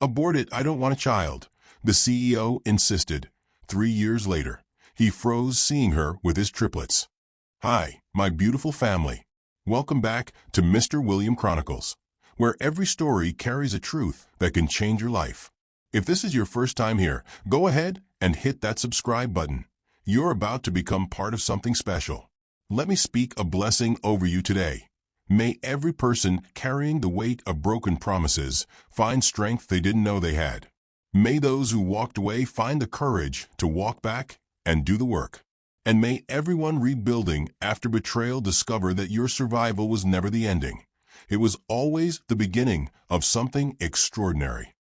Abort it, I don't want a child, the CEO insisted. 3 years later, he froze seeing her with his triplets. Hi, my beautiful family. Welcome back to Mr. William Chronicles, where every story carries a truth that can change your life. If this is your first time here, go ahead and hit that subscribe button. You're about to become part of something special. Let me speak a blessing over you today. May every person carrying the weight of broken promises find strength they didn't know they had. May those who walked away find the courage to walk back and do the work. And may everyone rebuilding after betrayal discover that your survival was never the ending. It was always the beginning of something extraordinary.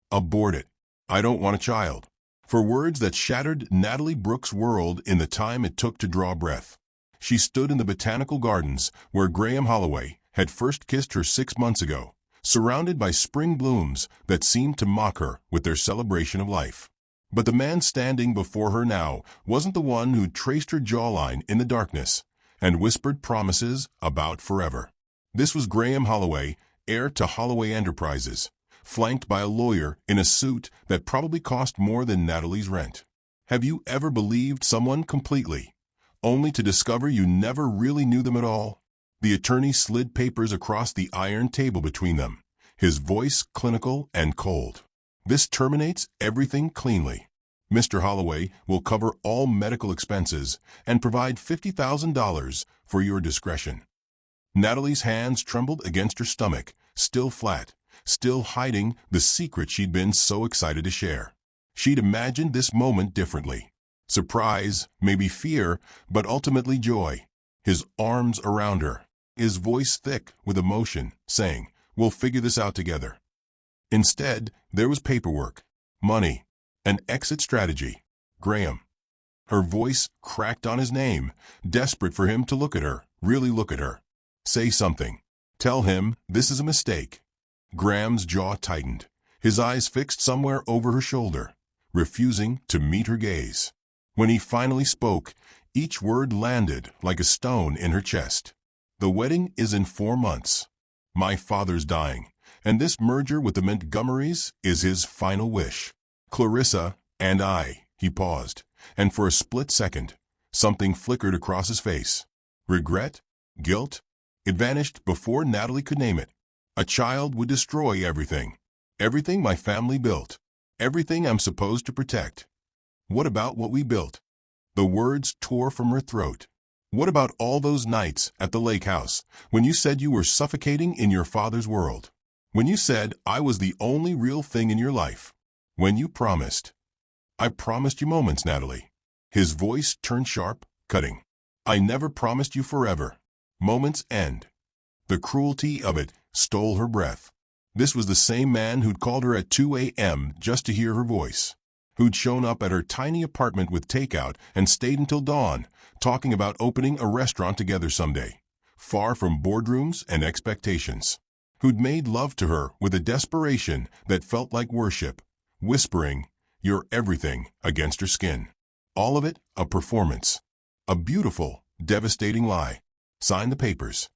Abort it. I don't want a child. For words that shattered Natalie Brooks' world in the time it took to draw breath. She stood in the botanical gardens where Graham Holloway had first kissed her 6 months ago, surrounded by spring blooms that seemed to mock her with their celebration of life. But the man standing before her now wasn't the one who traced her jawline in the darkness and whispered promises about forever. This was Graham Holloway, heir to Holloway Enterprises, flanked by a lawyer in a suit that probably cost more than Natalie's rent. Have you ever believed someone completely, only to discover you never really knew them at all? The attorney slid papers across the iron table between them, his voice clinical and cold. This terminates everything cleanly. Mr. Holloway will cover all medical expenses and provide $50,000 for your discretion. Natalie's hands trembled against her stomach, still flat, still hiding the secret she'd been so excited to share. She'd imagined this moment differently. Surprise, maybe fear, but ultimately joy. His arms around her, his voice thick with emotion, saying, "We'll figure this out together." Instead, there was paperwork, money, an exit strategy. Graham. Her voice cracked on his name, desperate for him to look at her, really look at her. Say something. Tell him this is a mistake. Graham's jaw tightened, his eyes fixed somewhere over her shoulder, refusing to meet her gaze. When he finally spoke, each word landed like a stone in her chest. The wedding is in 4 months. My father's dying, and this merger with the Montgomerys is his final wish. Clarissa and I, he paused, and for a split second, something flickered across his face. Regret? Guilt? It vanished before Natalie could name it. A child would destroy everything. Everything my family built. Everything I'm supposed to protect. What about what we built? The words tore from her throat. What about all those nights at the lake house when you said you were suffocating in your father's world? When you said I was the only real thing in your life? When you promised? I promised you moments, Natalie. His voice turned sharp, cutting. I never promised you forever. Moments end. The cruelty of it stole her breath. This was the same man who'd called her at 2 a.m. just to hear her voice, who'd shown up at her tiny apartment with takeout and stayed until dawn, talking about opening a restaurant together someday, far from boardrooms and expectations, who'd made love to her with a desperation that felt like worship, whispering, "You're everything," against her skin. All of it a performance. A beautiful, devastating lie. Sign the papers.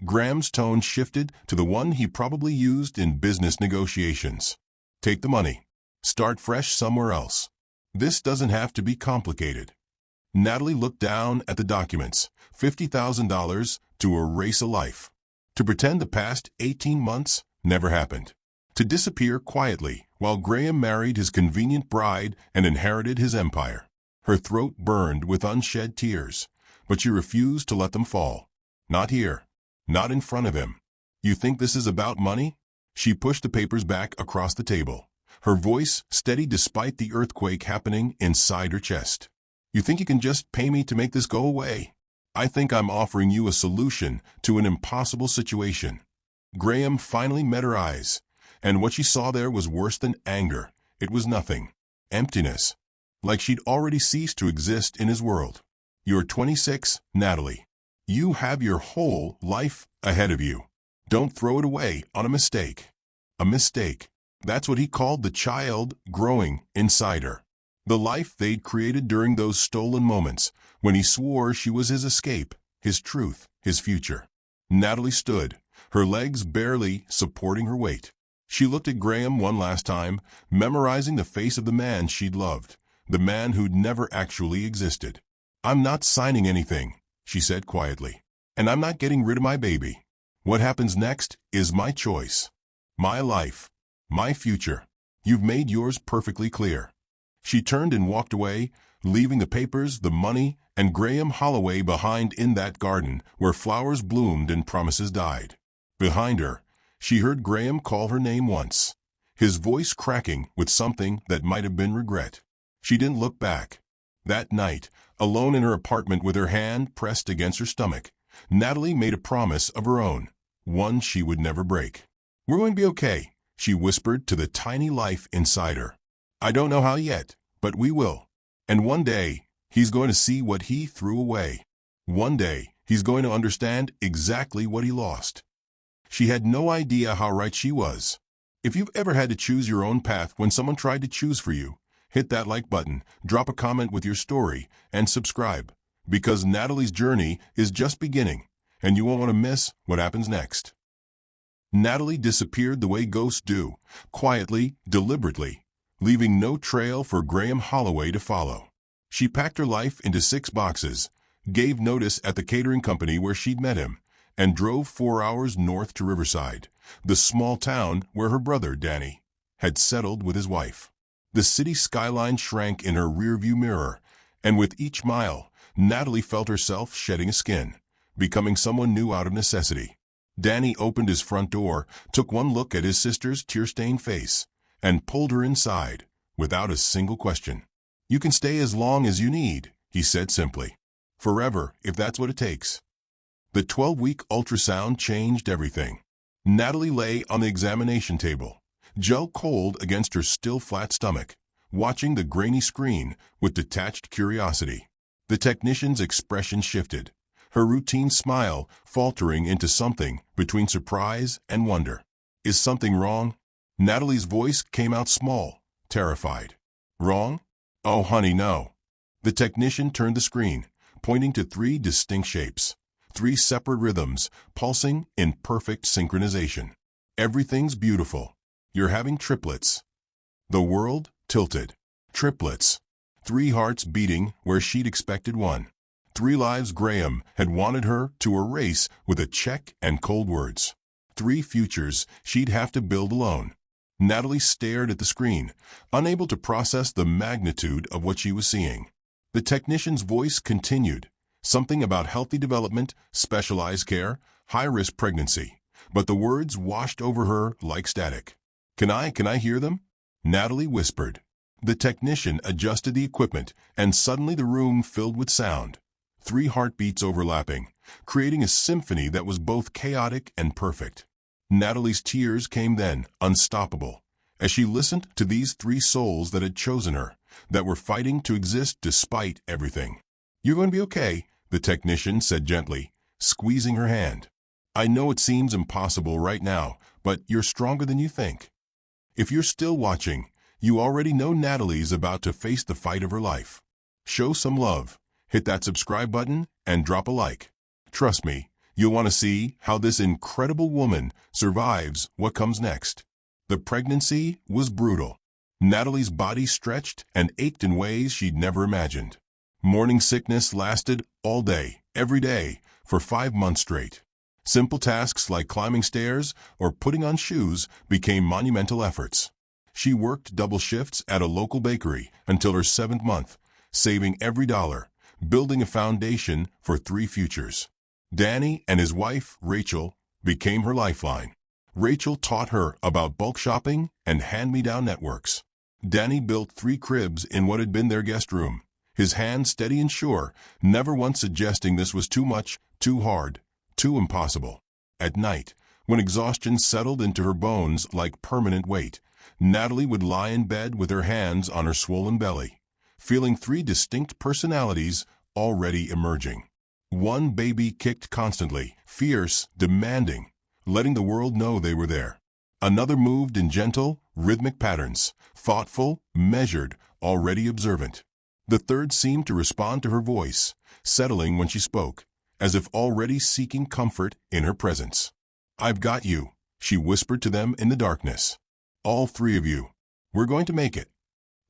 Graham's tone shifted to the one he probably used in business negotiations. Take the money. Start fresh somewhere else. This doesn't have to be complicated. Natalie looked down at the documents. $50,000 to erase a life. To pretend the past 18 months never happened. To disappear quietly while Graham married his convenient bride and inherited his empire. Her throat burned with unshed tears, but she refused to let them fall. Not here. Not in front of him. You think this is about money? She pushed the papers back across the table, her voice steady despite the earthquake happening inside her chest. You think you can just pay me to make this go away? I think I'm offering you a solution to an impossible situation. Graham finally met her eyes, and what she saw there was worse than anger. It was nothing. Emptiness. Like she'd already ceased to exist in his world. You're 26, Natalie. You have your whole life ahead of you. Don't throw it away on a mistake. A mistake. That's what he called the child growing inside her. The life they'd created during those stolen moments when he swore she was his escape, his truth, his future. Natalie stood, her legs barely supporting her weight. She looked at Graham one last time, memorizing the face of the man she'd loved, the man who'd never actually existed. "I'm not signing anything," she said quietly. "And I'm not getting rid of my baby. What happens next is my choice. My life. My future. You've made yours perfectly clear." She turned and walked away, leaving the papers, the money, and Graham Holloway behind in that garden where flowers bloomed and promises died. Behind her, she heard Graham call her name once, his voice cracking with something that might have been regret. She didn't look back. That night, alone in her apartment with her hand pressed against her stomach, Natalie made a promise of her own, one she would never break. "We're going to be okay," she whispered to the tiny life inside her. "I don't know how yet, but we will. And one day, he's going to see what he threw away. One day, he's going to understand exactly what he lost." She had no idea how right she was. If you've ever had to choose your own path when someone tried to choose for you, hit that like button, drop a comment with your story, and subscribe, because Natalie's journey is just beginning, and you won't want to miss what happens next. Natalie disappeared the way ghosts do, quietly, deliberately, leaving no trail for Graham Holloway to follow. She packed her life into 6 boxes, gave notice at the catering company where she'd met him, and drove 4 hours north to Riverside, the small town where her brother, Danny, had settled with his wife. The city skyline shrank in her rearview mirror, and with each mile, Natalie felt herself shedding a skin, becoming someone new out of necessity. Danny opened his front door, took one look at his sister's tear-stained face, and pulled her inside, without a single question. "You can stay as long as you need," he said simply. "Forever, if that's what it takes." The 12-week ultrasound changed everything. Natalie lay on the examination table, gel cold against her still flat stomach, watching the grainy screen with detached curiosity. The technician's expression shifted, her routine smile faltering into something between surprise and wonder. "Is something wrong?" Natalie's voice came out small, terrified. "Wrong? Oh, honey, no." The technician turned the screen, pointing to 3 distinct shapes, 3 separate rhythms, pulsing in perfect synchronization. "Everything's beautiful. You're having triplets." The world tilted. Triplets. 3 hearts beating where she'd expected 1. 3 lives Graham had wanted her to erase with a check and cold words. 3 futures she'd have to build alone. Natalie stared at the screen, unable to process the magnitude of what she was seeing. The technician's voice continued, something about healthy development, specialized care, high-risk pregnancy, but the words washed over her like static. Can I hear them?" Natalie whispered. The technician adjusted the equipment, and suddenly the room filled with sound. 3 heartbeats overlapping, creating a symphony that was both chaotic and perfect. Natalie's tears came then, unstoppable, as she listened to these 3 souls that had chosen her, that were fighting to exist despite everything. "You're going to be okay," the technician said gently, squeezing her hand. "I know it seems impossible right now, but you're stronger than you think." If you're still watching, you already know Natalie's about to face the fight of her life. Show some love, hit that subscribe button, and drop a like. Trust me, you'll want to see how this incredible woman survives what comes next. The pregnancy was brutal. Natalie's body stretched and ached in ways she'd never imagined. Morning sickness lasted all day, every day, for 5 months straight. Simple tasks like climbing stairs or putting on shoes became monumental efforts. She worked double shifts at a local bakery until her 7th month, saving every dollar, building a foundation for 3 futures. Danny and his wife, Rachel, became her lifeline. Rachel taught her about bulk shopping and hand-me-down networks. Danny built 3 cribs in what had been their guest room, his hand steady and sure, never once suggesting this was too much, too hard, too impossible. At night, when exhaustion settled into her bones like permanent weight, Natalie would lie in bed with her hands on her swollen belly, feeling 3 distinct personalities already emerging. One baby kicked constantly, fierce, demanding, letting the world know they were there. Another moved in gentle, rhythmic patterns, thoughtful, measured, already observant. The third seemed to respond to her voice, settling when she spoke, as if already seeking comfort in her presence. "I've got you," she whispered to them in the darkness. All three of you. We're going to make it.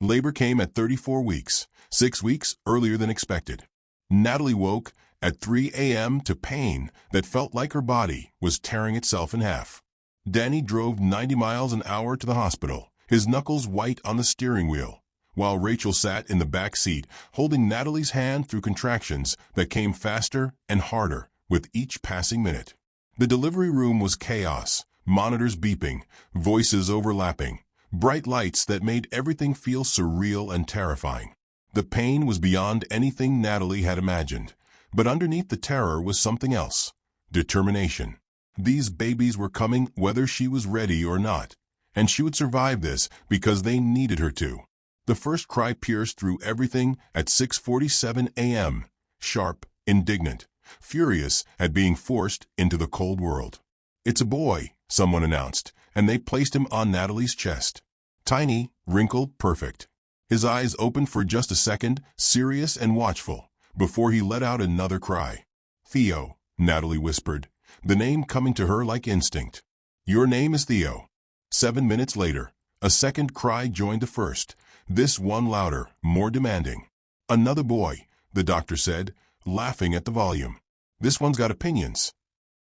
Labor came at 34 weeks, 6 weeks earlier than expected. Natalie woke at 3 a.m. to pain that felt like her body was tearing itself in half. Danny drove 90 miles an hour to the hospital, his knuckles white on the steering wheel, while Rachel sat in the back seat holding Natalie's hand through contractions that came faster and harder with each passing minute. The delivery room was chaos, monitors beeping, voices overlapping, bright lights that made everything feel surreal and terrifying. The pain was beyond anything Natalie had imagined, but underneath the terror was something else: determination. These babies were coming whether she was ready or not, and she would survive this because they needed her to. The first cry pierced through everything at 6:47 a.m., sharp, indignant, furious at being forced into the cold world. "It's a boy," someone announced, and they placed him on Natalie's chest. Tiny, wrinkled, perfect. His eyes opened for just a second, serious and watchful, before he let out another cry. "Theo," Natalie whispered, the name coming to her like instinct. "Your name is Theo." 7 minutes later, a second cry joined the first, this one louder, more demanding. "Another boy," the doctor said, laughing at the volume. "This one's got opinions."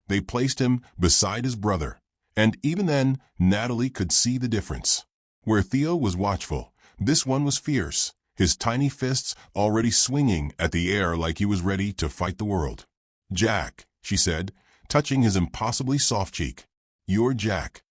They placed him beside his brother, and even then, Natalie could see the difference. Where Theo was watchful, this one was fierce, his tiny fists already swinging at the air like he was ready to fight the world. "Jack," she said, touching his impossibly soft cheek. "You're Jack."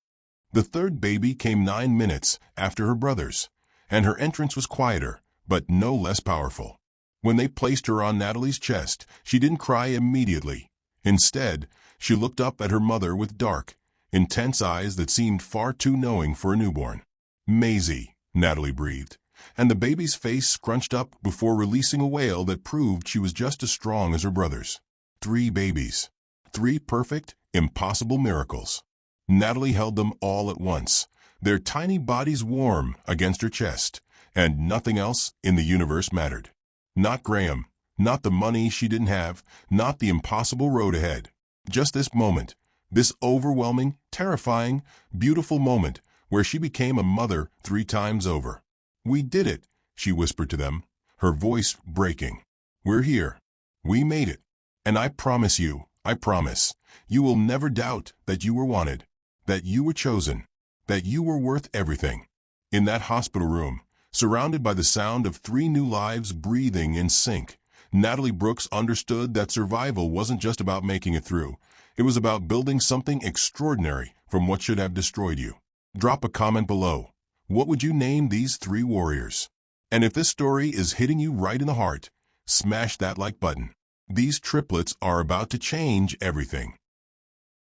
The third baby came 9 minutes after her brother's, and her entrance was quieter, but no less powerful. When they placed her on Natalie's chest, she didn't cry immediately. Instead, she looked up at her mother with dark, intense eyes that seemed far too knowing for a newborn. "Maisie," Natalie breathed, and the baby's face scrunched up before releasing a wail that proved she was just as strong as her brothers. 3 babies. 3 perfect, impossible miracles. Natalie held them all at once, their tiny bodies warm against her chest, and nothing else in the universe mattered. Not Graham, not the money she didn't have, not the impossible road ahead. Just this moment, this overwhelming, terrifying, beautiful moment where she became a mother 3 times over. "We did it," she whispered to them, her voice breaking. "We're here. We made it. And I promise you, you will never doubt that you were wanted, that you were chosen, that you were worth everything." In that hospital room, surrounded by the sound of 3 new lives breathing in sync, Natalie Brooks understood that survival wasn't just about making it through. It was about building something extraordinary from what should have destroyed you. Drop a comment below. What would you name these 3 warriors? And if this story is hitting you right in the heart, smash that like button. These triplets are about to change everything.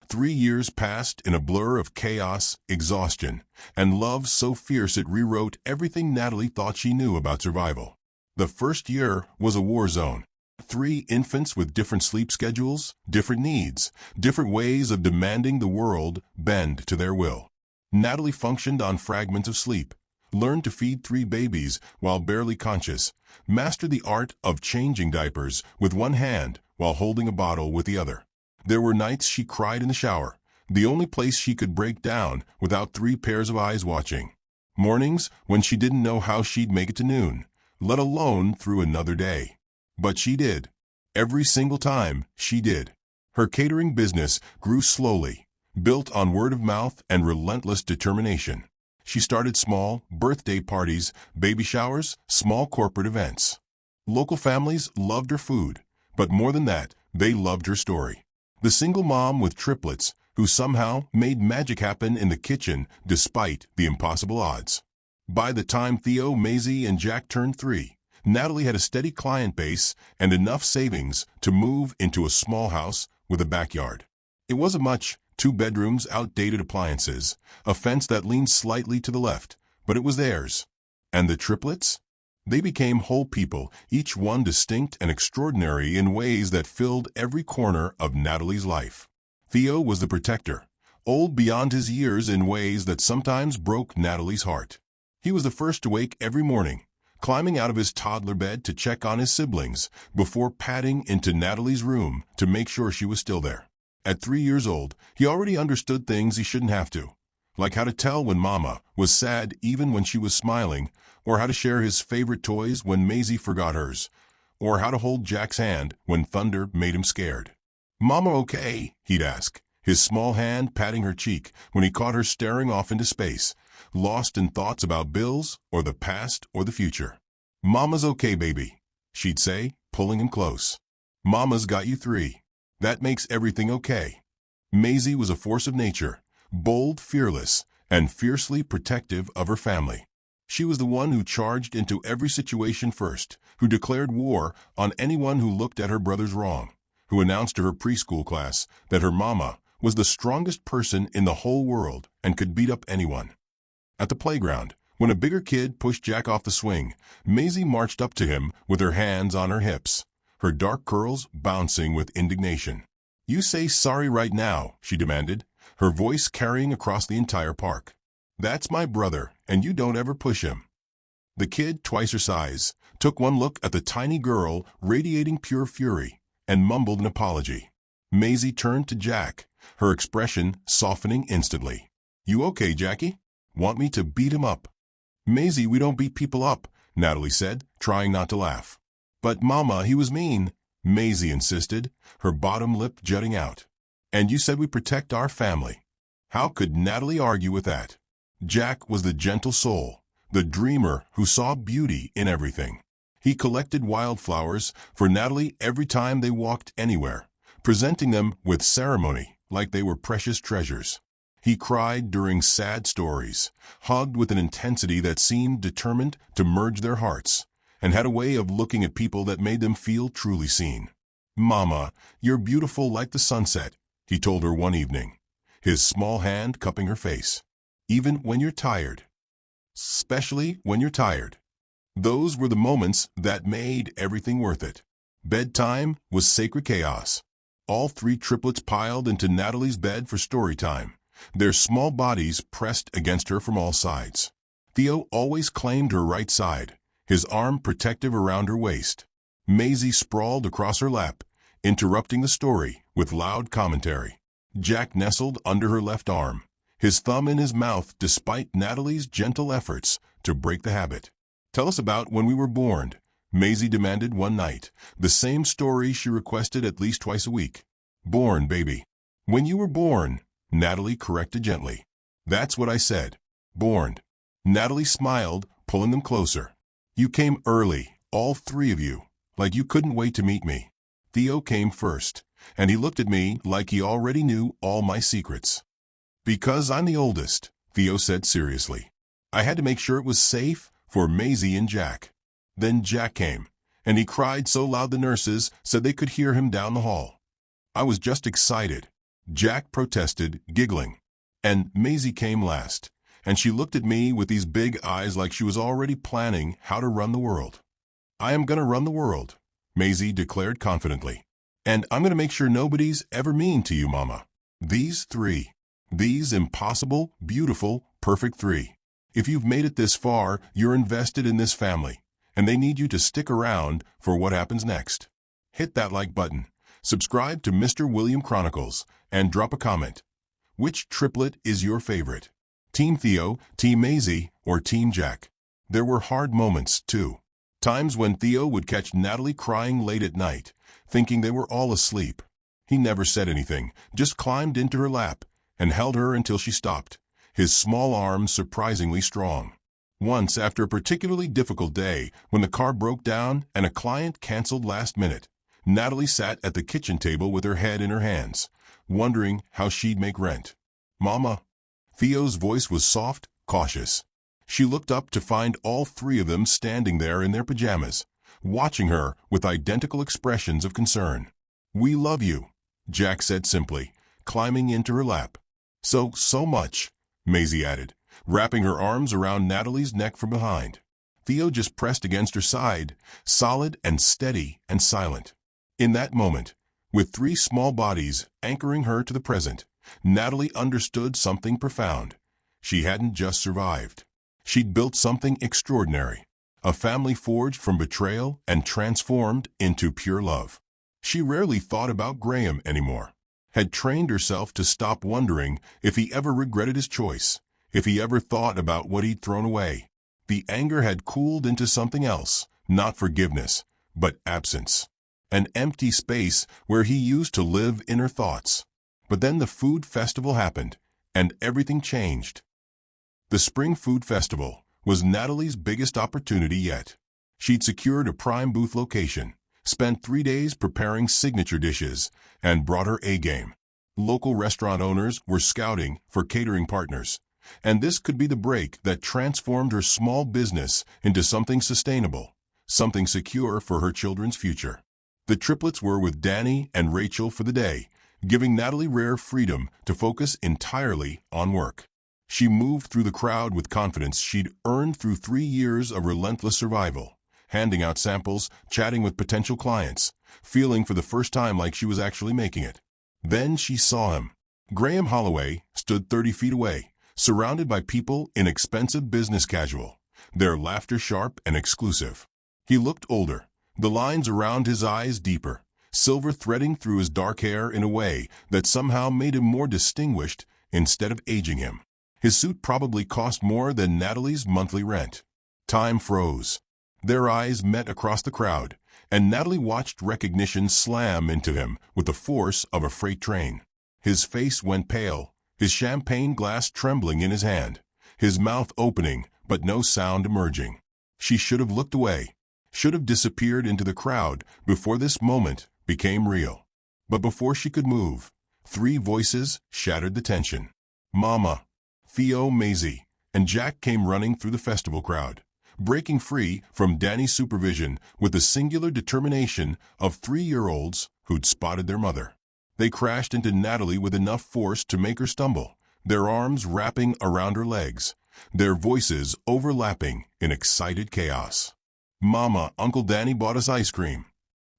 3 years passed in a blur of chaos, exhaustion, and love so fierce it rewrote everything Natalie thought she knew about survival. The first year was a war zone. 3 infants with different sleep schedules, different needs, different ways of demanding the world bend to their will. Natalie functioned on fragments of sleep, learned to feed 3 babies while barely conscious, mastered the art of changing diapers with one hand while holding a bottle with the other. There were nights she cried in the shower, the only place she could break down without 3 pairs of eyes watching. Mornings when she didn't know how she'd make it to noon, let alone through another day. But she did. Every single time, she did. Her catering business grew slowly, built on word of mouth and relentless determination. She started small, birthday parties, baby showers, small corporate events. Local families loved her food, but more than that, they loved her story. The single mom with triplets who somehow made magic happen in the kitchen despite the impossible odds. By the time Theo, Maisie, and Jack turned 3, Natalie had a steady client base and enough savings to move into a small house with a backyard. It wasn't much, 2 bedrooms, outdated appliances, a fence that leaned slightly to the left, but it was theirs. And the triplets? They became whole people, each one distinct and extraordinary in ways that filled every corner of Natalie's life. Theo was the protector, old beyond his years in ways that sometimes broke Natalie's heart. He was the first to wake every morning, climbing out of his toddler bed to check on his siblings before padding into Natalie's room to make sure she was still there. At 3 years old, he already understood things he shouldn't have to, like how to tell when Mama was sad even when she was smiling, or how to share his favorite toys when Maisie forgot hers, or how to hold Jack's hand when thunder made him scared. "Mama okay?" he'd ask, his small hand patting her cheek when he caught her staring off into space, lost in thoughts about bills or the past or the future. "Mama's okay, baby," she'd say, pulling him close. "Mama's got you three. That makes everything okay." Maisie was a force of nature, bold, fearless, and fiercely protective of her family. She was the one who charged into every situation first, who declared war on anyone who looked at her brothers wrong, who announced to her preschool class that her mama was the strongest person in the whole world and could beat up anyone. At the playground, when a bigger kid pushed Jack off the swing, Maisie marched up to him with her hands on her hips, her dark curls bouncing with indignation. "You say sorry right now," she demanded, her voice carrying across the entire park. "That's my brother, and you don't ever push him." The kid, twice her size, took one look at the tiny girl radiating pure fury and mumbled an apology. Maisie turned to Jack, her expression softening instantly. "You okay, Jackie? Want me to beat him up?" "Maisie, we don't beat people up," Natalie said, trying not to laugh. "But Mama, he was mean," Maisie insisted, her bottom lip jutting out. "And you said we protect our family." How could Natalie argue with that? Jack was the gentle soul, the dreamer who saw beauty in everything. He collected wildflowers for Natalie every time they walked anywhere, presenting them with ceremony like they were precious treasures. He cried during sad stories, hugged with an intensity that seemed determined to merge their hearts, and had a way of looking at people that made them feel truly seen. "Mama, you're beautiful like the sunset," he told her one evening, his small hand cupping her face. "Even when you're tired. Especially when you're tired." Those were the moments that made everything worth it. Bedtime was sacred chaos. All three triplets piled into Natalie's bed for story time, their small bodies pressed against her from all sides. Theo always claimed her right side, his arm protective around her waist. Maisie sprawled across her lap, interrupting the story with loud commentary. Jack nestled under her left arm, his thumb in his mouth despite Natalie's gentle efforts to break the habit. "Tell us about when we were born," Maisie demanded one night, the same story she requested at least twice a week. "Born, baby." "When you were born," Natalie corrected gently. "That's what I said. Born." Natalie smiled, pulling them closer. "You came early, all three of you, like you couldn't wait to meet me. Theo came first, and he looked at me like he already knew all my secrets." "Because I'm the oldest," Theo said seriously. "I had to make sure it was safe for Maisie and Jack." Then Jack came, and he cried so loud the nurses said they could hear him down the hall. "I was just excited," Jack protested, giggling. "And Maisie came last, and she looked at me with these big eyes like she was already planning how to run the world." "I am going to run the world," Maisie declared confidently. "And I'm going to make sure nobody's ever mean to you, Mama. These three. These impossible, beautiful, perfect three. If you've made it this far, you're invested in this family, and they need you to stick around for what happens next. Hit that like button, subscribe to Mr. William Chronicles, and drop a comment. Which triplet is your favorite? Team Theo, Team Maisie, or Team Jack? There were hard moments, too. Times when Theo would catch Natalie crying late at night, thinking they were all asleep. He never said anything, just climbed into her lap and held her until she stopped, his small arms surprisingly strong. Once, after a particularly difficult day, when the car broke down and a client canceled last minute, Natalie sat at the kitchen table with her head in her hands, wondering how she'd make rent. "Mama." Theo's voice was soft, cautious. She looked up to find all three of them standing there in their pajamas, watching her with identical expressions of concern. "We love you," Jack said simply, climbing into her lap. So much," Maisie added, wrapping her arms around Natalie's neck from behind. Theo just pressed against her side, solid and steady and silent. In that moment, with three small bodies anchoring her to the present, Natalie understood something profound. She hadn't just survived. She'd built something extraordinary, a family forged from betrayal and transformed into pure love. She rarely thought about Graham anymore. had trained herself to stop wondering if he ever regretted his choice, if he ever thought about what he'd thrown away. The anger had cooled into something else, not forgiveness, but absence. An empty space where he used to live inner thoughts. But then the food festival happened, and everything changed. The Spring Food Festival was Natalie's biggest opportunity yet. She'd secured a prime booth location, spent 3 days preparing signature dishes, and brought her A-game. Local restaurant owners were scouting for catering partners, and this could be the break that transformed her small business into something sustainable, something secure for her children's future. The triplets were with Danny and Rachel for the day, giving Natalie rare freedom to focus entirely on work. She moved through the crowd with confidence she'd earned through 3 years of relentless survival, handing out samples, chatting with potential clients, feeling for the first time like she was actually making it. Then she saw him. Graham Holloway stood 30 feet away, surrounded by people in expensive business casual, their laughter sharp and exclusive. He looked older, the lines around his eyes deeper, silver threading through his dark hair in a way that somehow made him more distinguished instead of aging him. His suit probably cost more than Natalie's monthly rent. Time froze. Their eyes met across the crowd, and Natalie watched recognition slam into him with the force of a freight train. His face went pale, his champagne glass trembling in his hand, his mouth opening but no sound emerging. She should have looked away, should have disappeared into the crowd before this moment became real. But before she could move, 3 voices shattered the tension. Mama, Theo, Maisie, and Jack came running through the festival crowd, breaking free from Danny's supervision with the singular determination of 3-year-olds who'd spotted their mother. They crashed into Natalie with enough force to make her stumble, their arms wrapping around her legs, their voices overlapping in excited chaos. Mama, Uncle Danny bought us ice cream.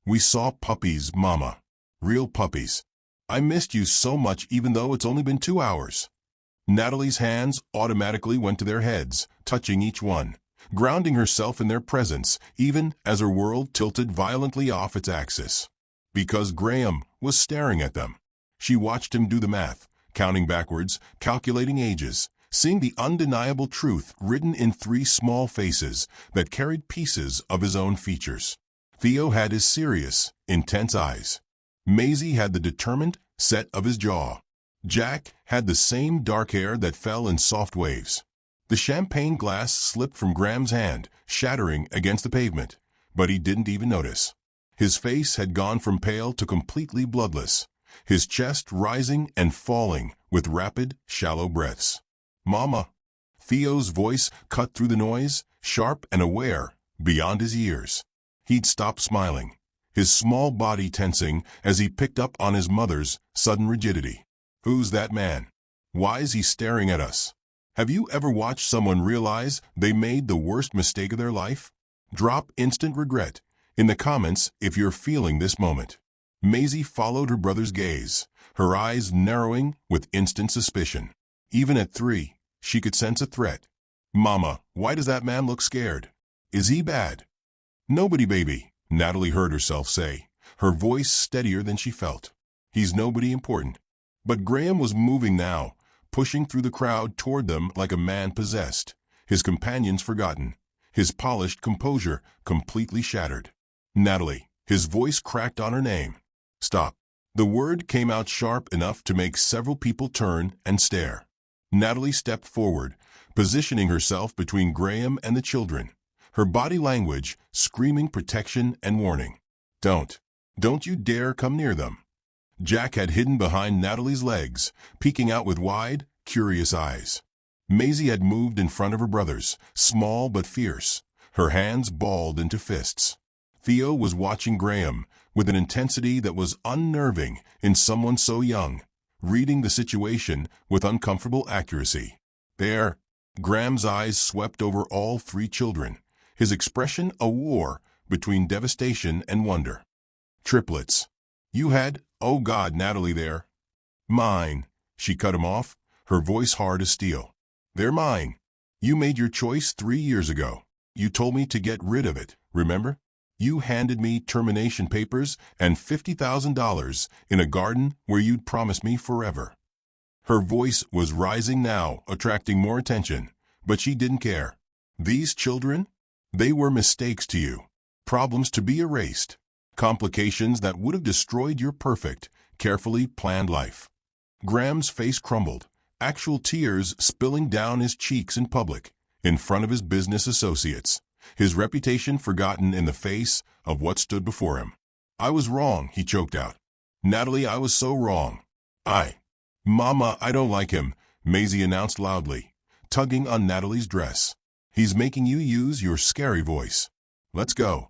We saw puppies, Mama. Real puppies. I missed you so much even though it's only been 2 hours. Natalie's hands automatically went to their heads, touching each one, grounding herself in their presence even as her world tilted violently off its axis. Because Graham was staring at them. She watched him do the math, counting backwards, calculating ages, seeing the undeniable truth written in 3 small faces that carried pieces of his own features. Theo had his serious, intense eyes. Maisie had the determined set of his jaw. Jack had the same dark hair that fell in soft waves. The champagne glass slipped from Graham's hand, shattering against the pavement, but he didn't even notice. His face had gone from pale to completely bloodless, his chest rising and falling with rapid, shallow breaths. Mama. Theo's voice cut through the noise, sharp and aware, beyond his ears. He'd stopped smiling, his small body tensing as he picked up on his mother's sudden rigidity. Who's that man? Why is he staring at us? Have you ever watched someone realize they made the worst mistake of their life? Drop instant regret in the comments if you're feeling this moment. Maisie followed her brother's gaze, her eyes narrowing with instant suspicion. Even at 3, she could sense a threat. Mama, why does that man look scared? Is he bad? Nobody, baby, Natalie heard herself say, her voice steadier than she felt. He's nobody important. But Graham was moving now, pushing through the crowd toward them like a man possessed, his companions forgotten, his polished composure completely shattered. Natalie, his voice cracked on her name. Stop. The word came out sharp enough to make several people turn and stare. Natalie stepped forward, positioning herself between Graham and the children, her body language screaming protection and warning. Don't you dare come near them. Jack had hidden behind Natalie's legs, peeking out with wide, curious eyes. Maisie had moved in front of her brothers, small but fierce, her hands balled into fists. Theo was watching Graham with an intensity that was unnerving in someone so young, reading the situation with uncomfortable accuracy. There, Graham's eyes swept over all 3 children, his expression a war between devastation and wonder. Triplets. You had, oh God, Natalie there. Mine. She cut him off, her voice hard as steel. They're mine. You made your choice 3 years ago. You told me to get rid of it, remember? You handed me termination papers and $50,000 in a garden where you'd promised me forever." Her voice was rising now, attracting more attention, but she didn't care. These children? They were mistakes to you. Problems to be erased. Complications that would have destroyed your perfect, carefully planned life. Graham's face crumbled, actual tears spilling down his cheeks in public, in front of his business associates, his reputation forgotten in the face of what stood before him. "I was wrong," he choked out. "Natalie, I was so wrong. Mama, I don't like him," Maisie announced loudly, tugging on Natalie's dress. "He's making you use your scary voice. Let's go."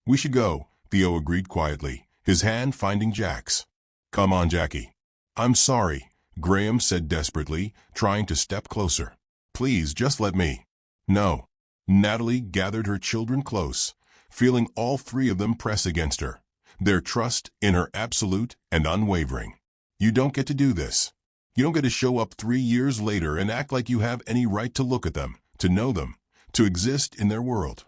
"We should go," Theo agreed quietly, his hand finding Jack's. "Come on, Jackie." "I'm sorry," Graham said desperately, trying to step closer. "Please, just let me." "No." Natalie gathered her children close, feeling all three of them press against her, their trust in her absolute and unwavering. "You don't get to do this. You don't get to show up 3 years later and act like you have any right to look at them, to know them, to exist in their world."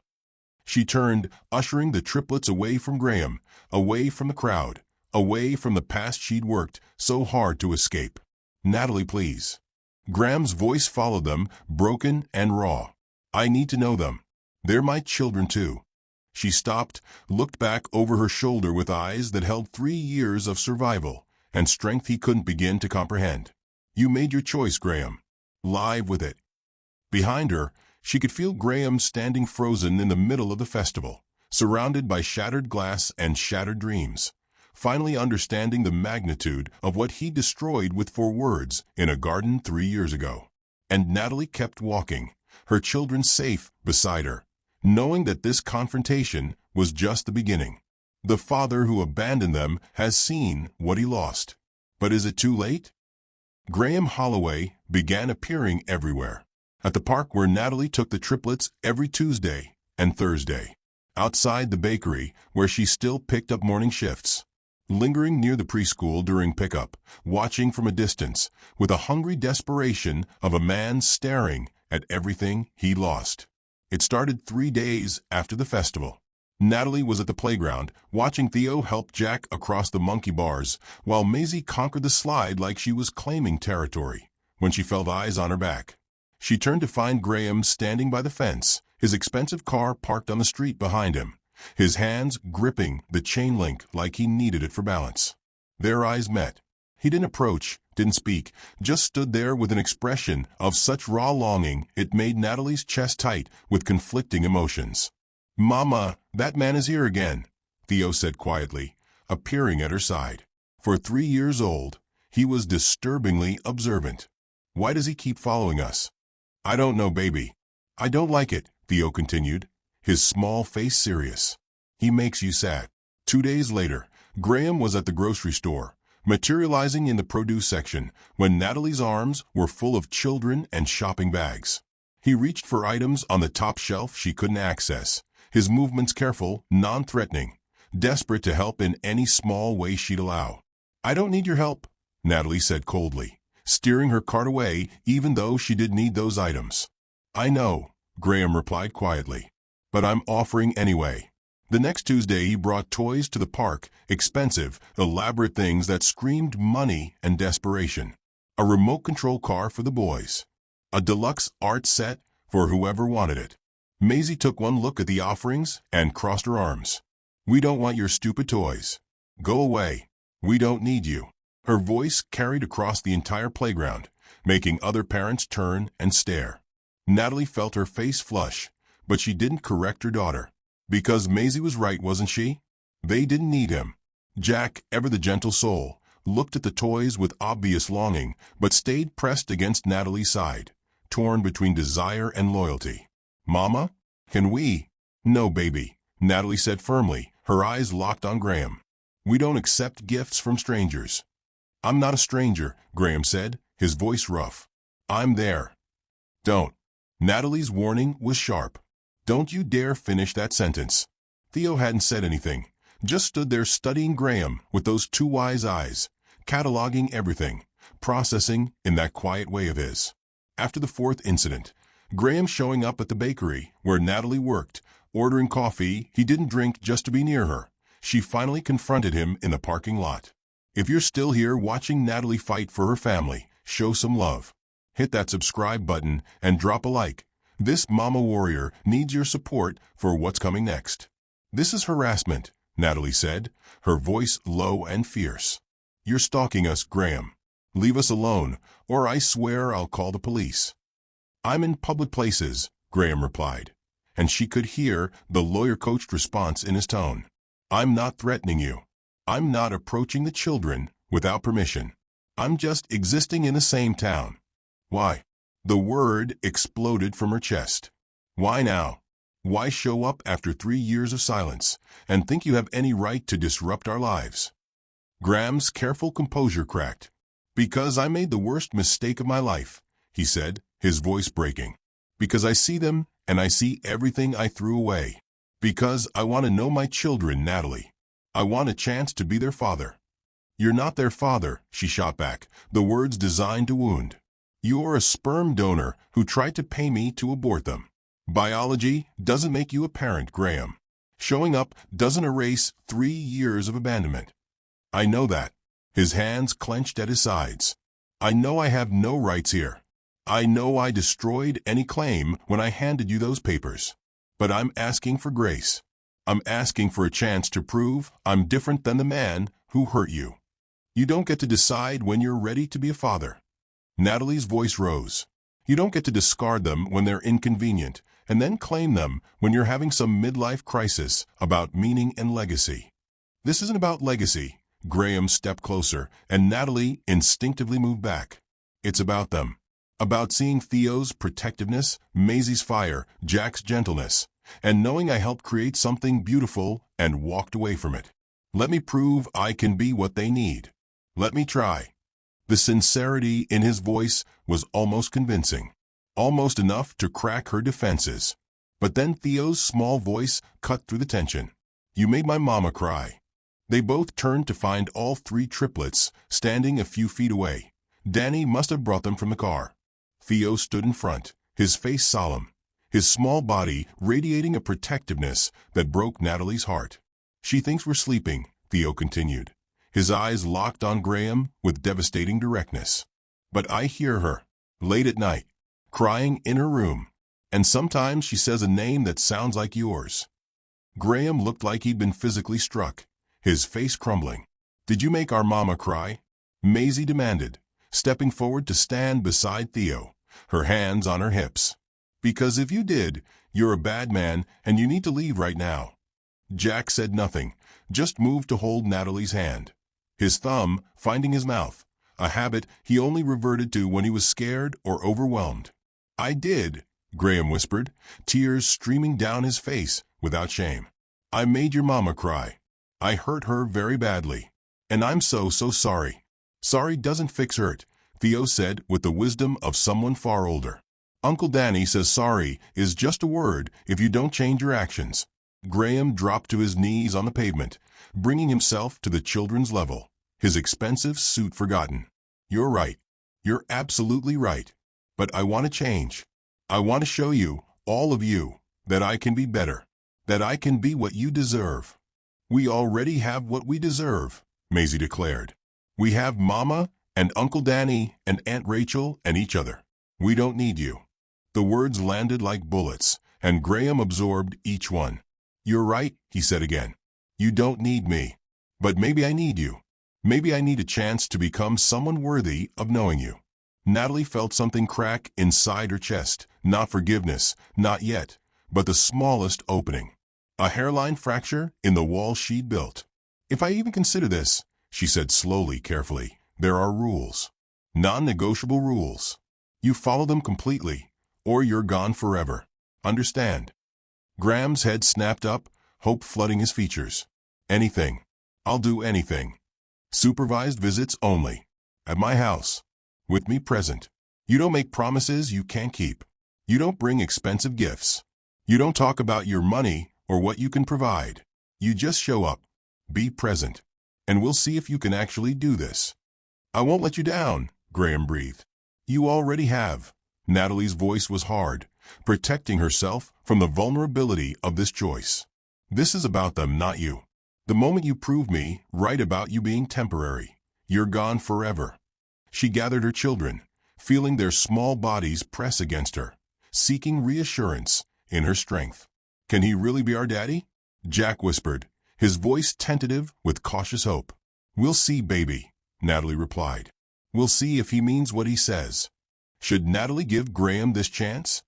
She turned, ushering the triplets away from Graham, away from the crowd, away from the past she'd worked so hard to escape. "Natalie, please." Graham's voice followed them, broken and raw. "I need to know them. They're my children too." She stopped, looked back over her shoulder with eyes that held 3 years of survival and strength he couldn't begin to comprehend. "You made your choice, Graham. Live with it." Behind her, she could feel Graham standing frozen in the middle of the festival, surrounded by shattered glass and shattered dreams, finally understanding the magnitude of what he destroyed with 4 words in a garden 3 years ago. And Natalie kept walking, her children safe beside her, knowing that this confrontation was just the beginning. The father who abandoned them has seen what he lost. But is it too late? Graham Holloway began appearing everywhere. At the park where Natalie took the triplets every Tuesday and Thursday. Outside the bakery where she still picked up morning shifts. Lingering near the preschool during pickup, watching from a distance, with a hungry desperation of a man staring at everything he lost. It started 3 days after the festival. Natalie was at the playground, watching Theo help Jack across the monkey bars, while Maisie conquered the slide like she was claiming territory, when she felt eyes on her back. She turned to find Graham standing by the fence, his expensive car parked on the street behind him, his hands gripping the chain link like he needed it for balance. Their eyes met. He didn't approach, didn't speak, just stood there with an expression of such raw longing it made Natalie's chest tight with conflicting emotions. "Mama, that man is here again," Theo said quietly, appearing at her side. For 3 years old, he was disturbingly observant. "Why does he keep following us?" "I don't know, baby." "I don't like it," Theo continued, his small face serious. "He makes you sad." 2 days later, Graham was at the grocery store, materializing in the produce section, when Natalie's arms were full of children and shopping bags. He reached for items on the top shelf she couldn't access, his movements careful, non-threatening, desperate to help in any small way she'd allow. "I don't need your help," Natalie said coldly, steering her cart away even though she did need those items. "I know," Graham replied quietly, "but I'm offering anyway." The next Tuesday he brought toys to the park, expensive, elaborate things that screamed money and desperation. A remote control car for the boys. A deluxe art set for whoever wanted it. Maisie took one look at the offerings and crossed her arms. "We don't want your stupid toys. Go away. We don't need you." Her voice carried across the entire playground, making other parents turn and stare. Natalie felt her face flush, but she didn't correct her daughter. Because Maisie was right, wasn't she? They didn't need him. Jack, ever the gentle soul, looked at the toys with obvious longing, but stayed pressed against Natalie's side, torn between desire and loyalty. "Mama, can we?" "No, baby," Natalie said firmly, her eyes locked on Graham. "We don't accept gifts from strangers." "I'm not a stranger," Graham said, his voice rough. "I'm there." "Don't." Natalie's warning was sharp. "Don't you dare finish that sentence." Theo hadn't said anything, just stood there studying Graham with those 2 wise eyes, cataloging everything, processing in that quiet way of his. After the 4th incident, Graham showing up at the bakery where Natalie worked, Ordering coffee he didn't drink just to be near her, she finally confronted him in the parking lot. If you're still here watching Natalie fight for her family, show some love. Hit that subscribe button and drop a like. This mama warrior needs your support for what's coming next. This is harassment, Natalie said, her voice low and fierce. You're stalking us, Graham. Leave us alone, or I swear I'll call the police. I'm in public places, Graham replied, and she could hear the lawyer-coached response in his tone. I'm not threatening you. I'm not approaching the children without permission. I'm just existing in the same town. Why? The word exploded from her chest. Why now? Why show up after 3 years of silence and think you have any right to disrupt our lives? Graham's careful composure cracked. Because I made the worst mistake of my life, he said, his voice breaking. Because I see them and I see everything I threw away. Because I want to know my children, Natalie. I want a chance to be their father. You're not their father, she shot back, the words designed to wound. You're a sperm donor who tried to pay me to abort them. Biology doesn't make you a parent, Graham. Showing up doesn't erase 3 years of abandonment. I know that. His hands clenched at his sides. I know I have no rights here. I know I destroyed any claim when I handed you those papers. But I'm asking for grace. I'm asking for a chance to prove I'm different than the man who hurt you. You don't get to decide when you're ready to be a father. Natalie's voice rose. You don't get to discard them when they're inconvenient, and then claim them when you're having some midlife crisis about meaning and legacy. This isn't about legacy. Graham stepped closer, and Natalie instinctively moved back. It's about them. About seeing Theo's protectiveness, Maisie's fire, Jack's gentleness, and knowing I helped create something beautiful and walked away from it. Let me prove I can be what they need. Let me try. The sincerity in his voice was almost convincing, almost enough to crack her defenses. But then Theo's small voice cut through the tension. You made my mama cry. They both turned to find all 3 triplets standing a few feet away. Danny must have brought them from the car. Theo stood in front, his face solemn, his small body radiating a protectiveness that broke Natalie's heart. She thinks we're sleeping, Theo continued, his eyes locked on Graham with devastating directness. But I hear her, late at night, crying in her room, and sometimes she says a name that sounds like yours. Graham looked like he'd been physically struck, his face crumbling. Did you make our mama cry? Maisie demanded, stepping forward to stand beside Theo, her hands on her hips. Because if you did, you're a bad man and you need to leave right now. Jack said nothing, just moved to hold Natalie's hand, his thumb finding his mouth, a habit he only reverted to when he was scared or overwhelmed. I did, Graham whispered, tears streaming down his face without shame. I made your mama cry. I hurt her very badly. And I'm so sorry. Sorry doesn't fix hurt, Theo said with the wisdom of someone far older. Uncle Danny says sorry is just a word if you don't change your actions. Graham dropped to his knees on the pavement, bringing himself to the children's level, his expensive suit forgotten. You're right. You're absolutely right. But I want to change. I want to show you, all of you, that I can be better, that I can be what you deserve. We already have what we deserve, Maisie declared. We have Mama and Uncle Danny and Aunt Rachel and each other. We don't need you. The words landed like bullets, and Graham absorbed each one. You're right, he said again. You don't need me. But maybe I need you. Maybe I need a chance to become someone worthy of knowing you. Natalie felt something crack inside her chest. Not forgiveness, not yet, but the smallest opening. A hairline fracture in the wall she'd built. If I even consider this, she said slowly, carefully, there are rules. Non-negotiable rules. You follow them completely, or you're gone forever. Understand? Graham's head snapped up, hope flooding his features. Anything. I'll do anything. Supervised visits only. At my house. With me present. You don't make promises you can't keep. You don't bring expensive gifts. You don't talk about your money or what you can provide. You just show up. Be present. And we'll see if you can actually do this. I won't let you down, Graham breathed. You already have. Natalie's voice was hard, protecting herself from the vulnerability of this choice. This is about them, not you. The moment you prove me right about you being temporary, you're gone forever. She gathered her children, feeling their small bodies press against her, seeking reassurance in her strength. Can he really be our daddy? Jack whispered, his voice tentative with cautious hope. We'll see, baby, Natalie replied. We'll see if he means what he says. Should Natalie give Graham this chance?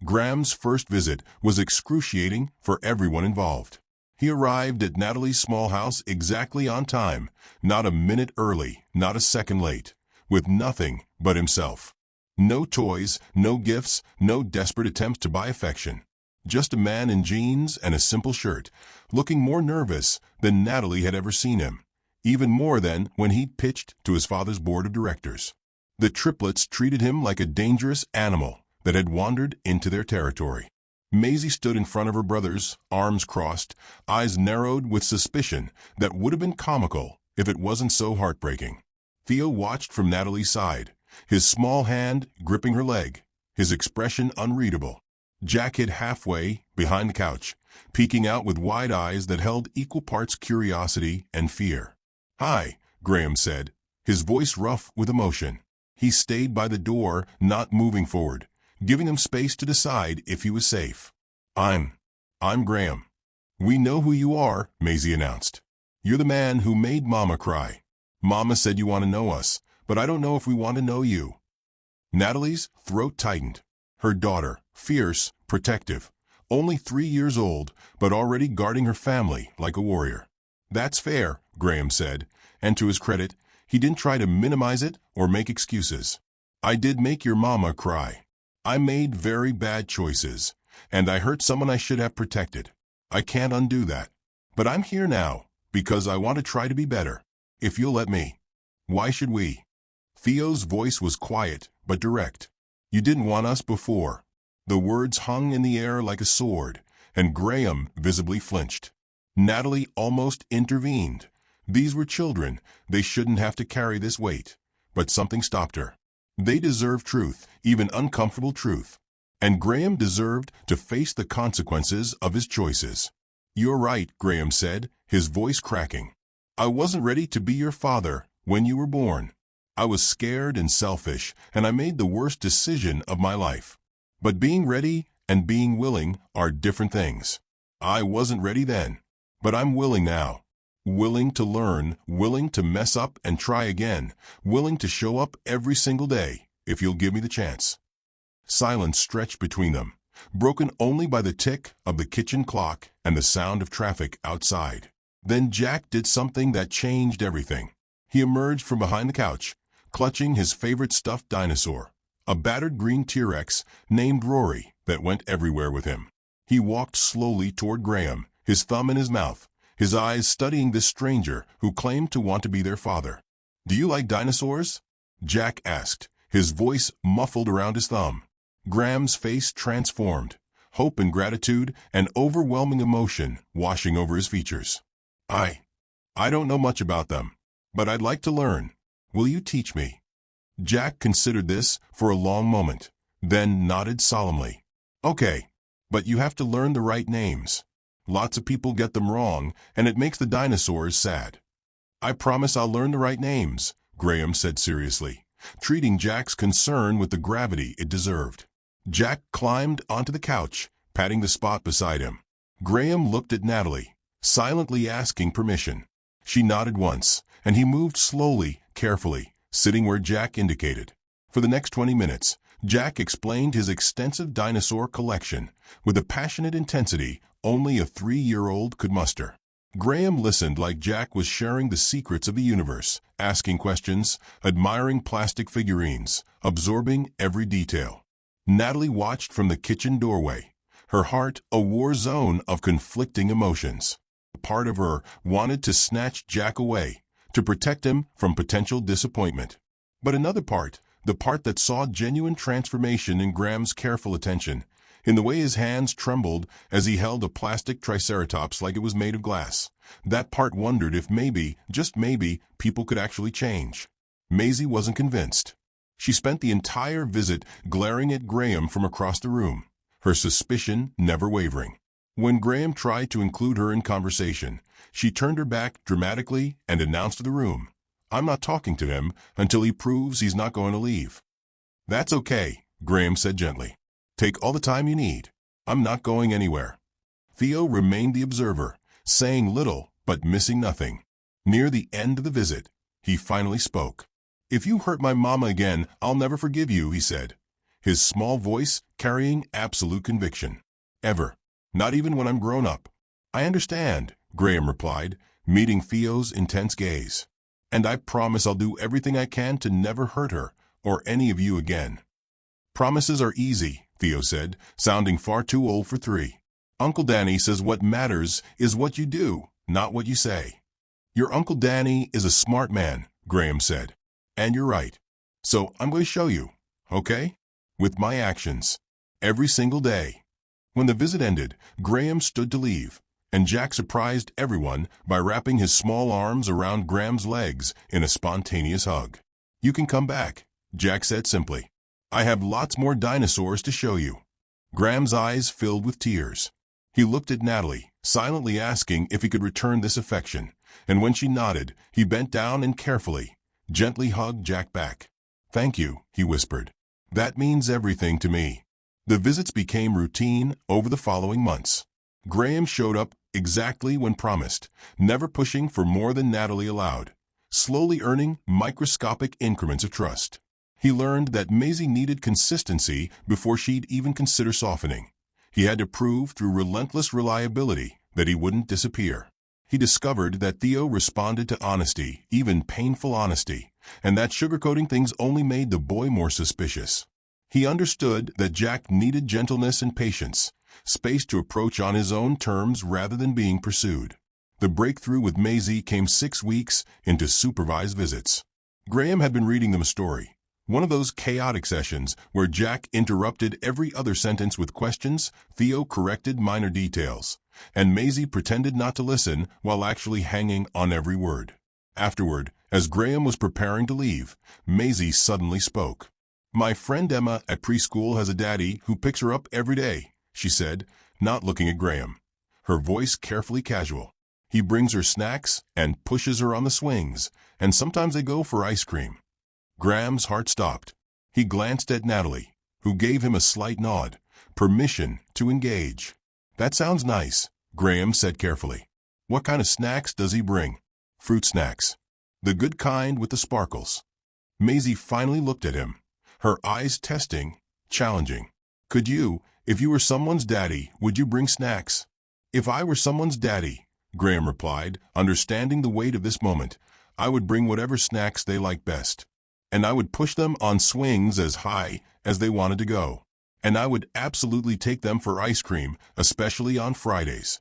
Graham's first visit was excruciating for everyone involved. He arrived at Natalie's small house exactly on time, not a minute early, not a second late, with nothing but himself. No toys, no gifts, no desperate attempts to buy affection. Just a man in jeans and a simple shirt, looking more nervous than Natalie had ever seen him, even more than when he'd pitched to his father's board of directors. The triplets treated him like a dangerous animal that had wandered into their territory. Maisie stood in front of her brothers, arms crossed, eyes narrowed with suspicion that would have been comical if it wasn't so heartbreaking. Theo watched from Natalie's side, his small hand gripping her leg, his expression unreadable. Jack hid halfway behind the couch, peeking out with wide eyes that held equal parts curiosity and fear. "Hi," Graham said, his voice rough with emotion. He stayed by the door, not moving forward, giving them space to decide if he was safe. I'm Graham." "We know who you are," Maisie announced. "You're the man who made Mama cry. Mama said you want to know us, but I don't know if we want to know you." Natalie's throat tightened. Her daughter, fierce, protective, only 3 years old, but already guarding her family like a warrior. "That's fair," Graham said, and to his credit, he didn't try to minimize it or make excuses. "I did make your mama cry. I made very bad choices, and I hurt someone I should have protected. I can't undo that. But I'm here now, because I want to try to be better. If you'll let me." "Why should we?" Theo's voice was quiet, but direct. "You didn't want us before." The words hung in the air like a sword, and Graham visibly flinched. Natalie almost intervened. These were children. They shouldn't have to carry this weight. But something stopped her. They deserved truth, even uncomfortable truth. And Graham deserved to face the consequences of his choices. "You're right," Graham said, his voice cracking. "I wasn't ready to be your father when you were born. I was scared and selfish, and I made the worst decision of my life. But being ready and being willing are different things. I wasn't ready then, but I'm willing now. Willing to learn, willing to mess up and try again, willing to show up every single day, if you'll give me the chance." Silence stretched between them, broken only by the tick of the kitchen clock and the sound of traffic outside. Then Jack did something that changed everything. He emerged from behind the couch, clutching his favorite stuffed dinosaur, a battered green T-Rex named Rory that went everywhere with him. He walked slowly toward Graham, his thumb in his mouth, his eyes studying this stranger who claimed to want to be their father. "Do you like dinosaurs?" Jack asked, his voice muffled around his thumb. Graham's face transformed, hope and gratitude and overwhelming emotion washing over his features. I don't know much about them, but I'd like to learn. Will you teach me?" Jack considered this for a long moment, then nodded solemnly. "Okay, but you have to learn the right names. Lots of people get them wrong, and it makes the dinosaurs sad." "I promise I'll learn the right names," Graham said seriously, treating Jack's concern with the gravity it deserved. Jack climbed onto the couch, patting the spot beside him. Graham looked at Natalie, silently asking permission. She nodded once, and he moved slowly, carefully, sitting where Jack indicated. For the next 20 minutes, Jack explained his extensive dinosaur collection with a passionate intensity only a 3-year-old could muster. Graham listened like Jack was sharing the secrets of the universe, asking questions, admiring plastic figurines, absorbing every detail. Natalie watched from the kitchen doorway, her heart a war zone of conflicting emotions. A part of her wanted to snatch Jack away, to protect him from potential disappointment. But another part, the part that saw genuine transformation in Graham's careful attention, in the way his hands trembled as he held a plastic triceratops like it was made of glass, that part wondered if maybe, just maybe, people could actually change. Maisie wasn't convinced. She spent the entire visit glaring at Graham from across the room, her suspicion never wavering. When Graham tried to include her in conversation, she turned her back dramatically and announced to the room, "I'm not talking to him until he proves he's not going to leave." "That's okay," Graham said gently. "Take all the time you need. I'm not going anywhere." Theo remained the observer, saying little but missing nothing. Near the end of the visit, he finally spoke. "If you hurt my mama again, I'll never forgive you," he said, his small voice carrying absolute conviction. "Ever. Not even when I'm grown up." "I understand," Graham replied, meeting Theo's intense gaze. "And I promise I'll do everything I can to never hurt her or any of you again." "Promises are easy," Theo said, sounding far too old for 3. "Uncle Danny says what matters is what you do, not what you say." "Your Uncle Danny is a smart man," Graham said. "And you're right. So I'm going to show you, okay? With my actions. Every single day." When the visit ended, Graham stood to leave, and Jack surprised everyone by wrapping his small arms around Graham's legs in a spontaneous hug. "You can come back," Jack said simply. "I have lots more dinosaurs to show you." Graham's eyes filled with tears. He looked at Natalie, silently asking if he could return this affection, and when she nodded, he bent down and carefully, gently hugged Jack back. "Thank you," he whispered. "That means everything to me." The visits became routine over the following months. Graham showed up exactly when promised, never pushing for more than Natalie allowed, slowly earning microscopic increments of trust. He learned that Maisie needed consistency before she'd even consider softening. He had to prove through relentless reliability that he wouldn't disappear. He discovered that Theo responded to honesty, even painful honesty, and that sugarcoating things only made the boy more suspicious. He understood that Jack needed gentleness and patience, space to approach on his own terms rather than being pursued. The breakthrough with Maisie came 6 weeks into supervised visits. Graham had been reading them a story, one of those chaotic sessions where Jack interrupted every other sentence with questions, Theo corrected minor details, and Maisie pretended not to listen while actually hanging on every word. Afterward, as Graham was preparing to leave, Maisie suddenly spoke. "My friend Emma at preschool has a daddy who picks her up every day," she said, not looking at Graham, her voice carefully casual. "He brings her snacks and pushes her on the swings, and sometimes they go for ice cream." Graham's heart stopped. He glanced at Natalie, who gave him a slight nod, permission to engage. "That sounds nice," Graham said carefully. "What kind of snacks does he bring?" "Fruit snacks. The good kind with the sparkles." Maisie finally looked at him, her eyes testing, challenging. "Could you, if you were someone's daddy, would you bring snacks?" "If I were someone's daddy," Graham replied, understanding the weight of this moment, "I would bring whatever snacks they like best. And I would push them on swings as high as they wanted to go. And I would absolutely take them for ice cream, especially on Fridays."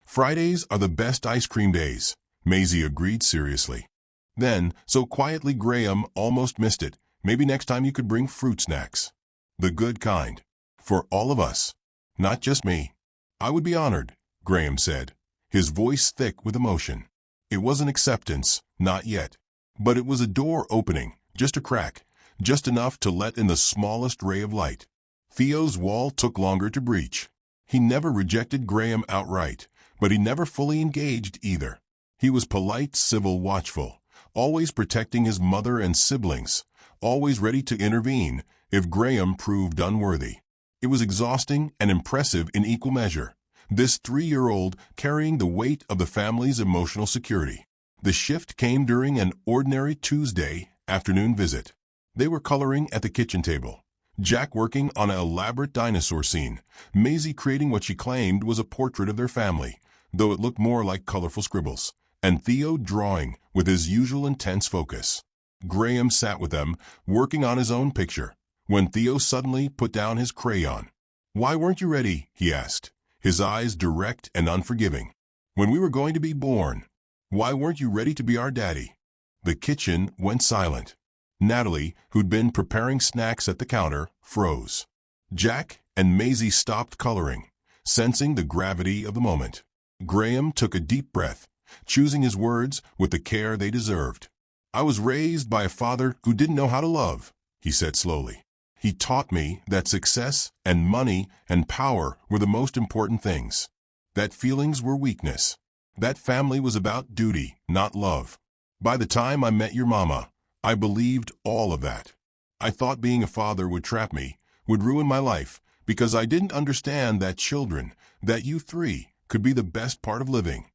"Fridays are the best ice cream days," Maisie agreed seriously. Then, so quietly Graham almost missed it, "Maybe next time you could bring fruit snacks. The good kind. For all of us. Not just me." "I would be honored," Graham said, his voice thick with emotion. It wasn't acceptance, not yet. But it was a door opening, just a crack, just enough to let in the smallest ray of light. Theo's wall took longer to breach. He never rejected Graham outright, but he never fully engaged either. He was polite, civil, watchful, always protecting his mother and siblings, always ready to intervene if Graham proved unworthy. It was exhausting and impressive in equal measure, this 3-year-old carrying the weight of the family's emotional security. The shift came during an ordinary Tuesday afternoon visit. They were coloring at the kitchen table, Jack working on an elaborate dinosaur scene, Maisie creating what she claimed was a portrait of their family, though it looked more like colorful scribbles, and Theo drawing with his usual intense focus. Graham sat with them, working on his own picture, when Theo suddenly put down his crayon. "Why weren't you ready?" he asked, his eyes direct and unforgiving. "When we were going to be born. Why weren't you ready to be our daddy?" The kitchen went silent. Natalie, who'd been preparing snacks at the counter, froze. Jack and Maisie stopped coloring, sensing the gravity of the moment. Graham took a deep breath, choosing his words with the care they deserved. "I was raised by a father who didn't know how to love," he said slowly. He taught me that success and money and power were the most important things. That feelings were weakness. That family was about duty, not love. By the time I met your mama, I believed all of that. I thought being a father would trap me, would ruin my life, because I didn't understand that children, that you three, could be the best part of living.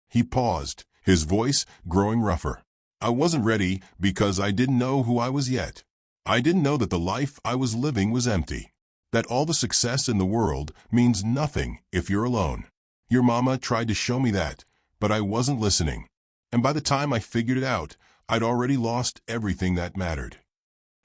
He paused, his voice growing rougher. I wasn't ready because I didn't know who I was yet. I didn't know that the life I was living was empty. That all the success in the world means nothing if you're alone. Your mama tried to show me that, but I wasn't listening. And by the time I figured it out, I'd already lost everything that mattered.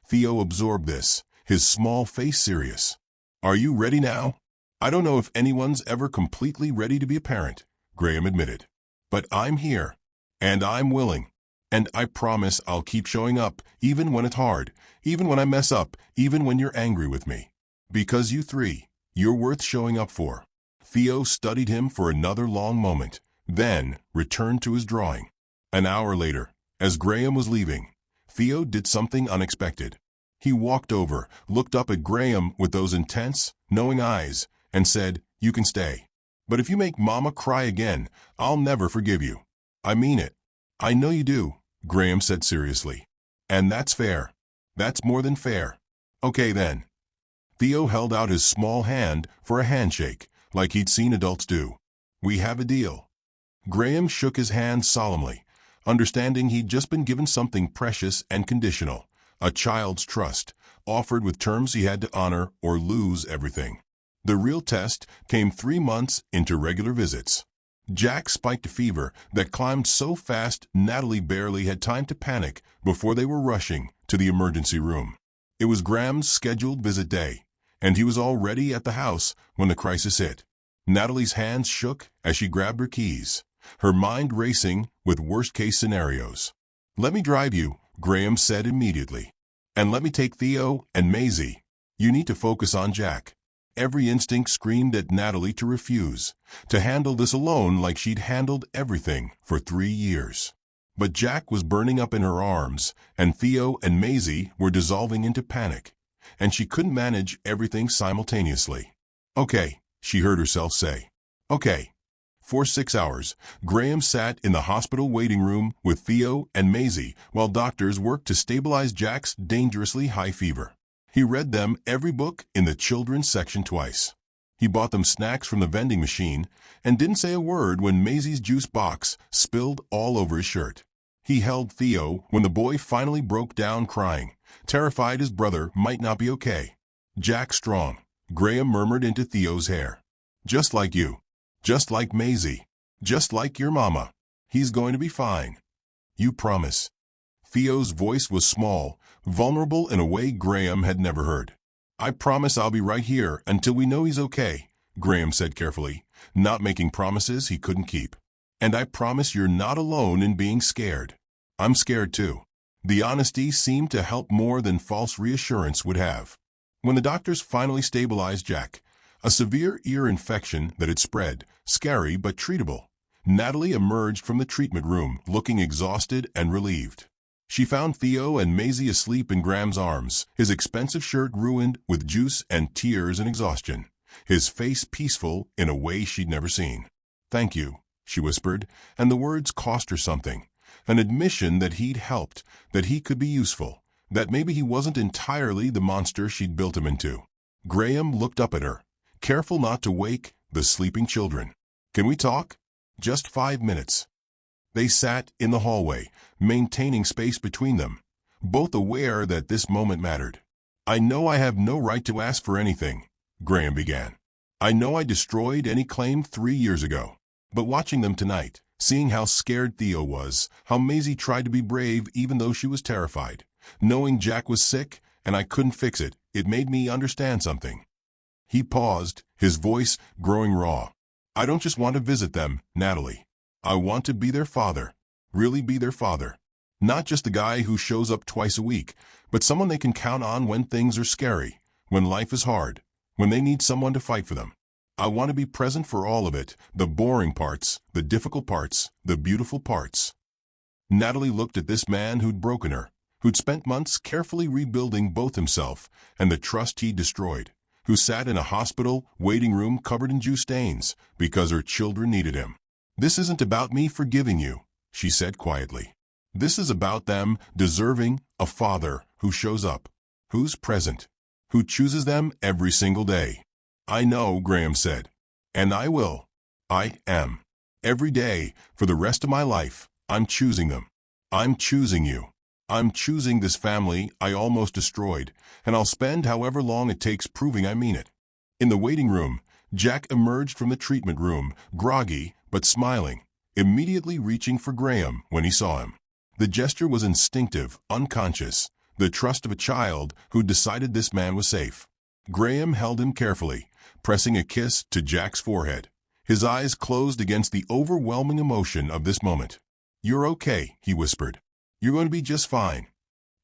Theo absorbed this, his small face serious. Are you ready now? I don't know if anyone's ever completely ready to be a parent, Graham admitted. But I'm here, and I'm willing. And I promise I'll keep showing up, even when it's hard, even when I mess up, even when you're angry with me. Because you three, you're worth showing up for. Theo studied him for another long moment, then returned to his drawing. An hour later, as Graham was leaving, Theo did something unexpected. He walked over, looked up at Graham with those intense, knowing eyes, and said, "You can stay. But if you make Mama cry again, I'll never forgive you. I mean it." "I know you do," Graham said seriously. "And that's fair. That's more than fair. Okay then." Theo held out his small hand for a handshake, like he'd seen adults do. "We have a deal." Graham shook his hand solemnly, understanding he'd just been given something precious and conditional, a child's trust, offered with terms he had to honor or lose everything. The real test came 3 months into regular visits. Jack spiked a fever that climbed so fast Natalie barely had time to panic before they were rushing to the emergency room. It was Graham's scheduled visit day, and he was already at the house when the crisis hit. Natalie's hands shook as she grabbed her keys, her mind racing with worst-case scenarios. "Let me drive you," Graham said immediately. "And let me take Theo and Maisie. You need to focus on Jack." Every instinct screamed at Natalie to refuse, to handle this alone like she'd handled everything for 3 years. But Jack was burning up in her arms, and Theo and Maisie were dissolving into panic, and she couldn't manage everything simultaneously. "Okay," she heard herself say. "Okay." For 6 hours, Graham sat in the hospital waiting room with Theo and Maisie while doctors worked to stabilize Jack's dangerously high fever. He read them every book in the children's section twice. He bought them snacks from the vending machine and didn't say a word when Maisie's juice box spilled all over his shirt. He held Theo when the boy finally broke down crying, terrified his brother might not be okay. "Jack's strong," Graham murmured into Theo's hair. "Just like you. Just like Maisie. Just like your mama. He's going to be fine. You promise." Theo's voice was small, vulnerable in a way Graham had never heard. "I promise I'll be right here until we know he's okay," Graham said carefully, not making promises he couldn't keep. "And I promise you're not alone in being scared. I'm scared too." The honesty seemed to help more than false reassurance would have. When the doctors finally stabilized Jack, a severe ear infection that had spread, scary but treatable, Natalie emerged from the treatment room looking exhausted and relieved. She found Theo and Maisie asleep in Graham's arms, his expensive shirt ruined with juice and tears and exhaustion, his face peaceful in a way she'd never seen. "Thank you," she whispered, and the words cost her something, an admission that he'd helped, that he could be useful, that maybe he wasn't entirely the monster she'd built him into. Graham looked up at her, careful not to wake the sleeping children. "Can we talk? Just 5 minutes." They sat in the hallway, maintaining space between them, both aware that this moment mattered. "I know I have no right to ask for anything," Graham began. "I know I destroyed any claim 3 years ago. But watching them tonight, seeing how scared Theo was, how Maisie tried to be brave even though she was terrified, knowing Jack was sick and I couldn't fix it, it made me understand something." He paused, his voice growing raw. "I don't just want to visit them, Natalie. I want to be their father, really be their father. Not just the guy who shows up twice a week, but someone they can count on when things are scary, when life is hard, when they need someone to fight for them. I want to be present for all of it, the boring parts, the difficult parts, the beautiful parts." Natalie looked at this man who'd broken her, who'd spent months carefully rebuilding both himself and the trust he destroyed, who sat in a hospital waiting room covered in juice stains because her children needed him. "This isn't about me forgiving you," she said quietly. "This is about them deserving a father who shows up, who's present, who chooses them every single day." "I know," Graham said. "And I will. I am. Every day, for the rest of my life, I'm choosing them. I'm choosing you. I'm choosing this family I almost destroyed, and I'll spend however long it takes proving I mean it." In the waiting room, Jack emerged from the treatment room, groggy but smiling, immediately reaching for Graham when he saw him. The gesture was instinctive, unconscious, the trust of a child who decided this man was safe. Graham held him carefully, pressing a kiss to Jack's forehead. His eyes closed against the overwhelming emotion of this moment. "You're okay," he whispered. "You're going to be just fine."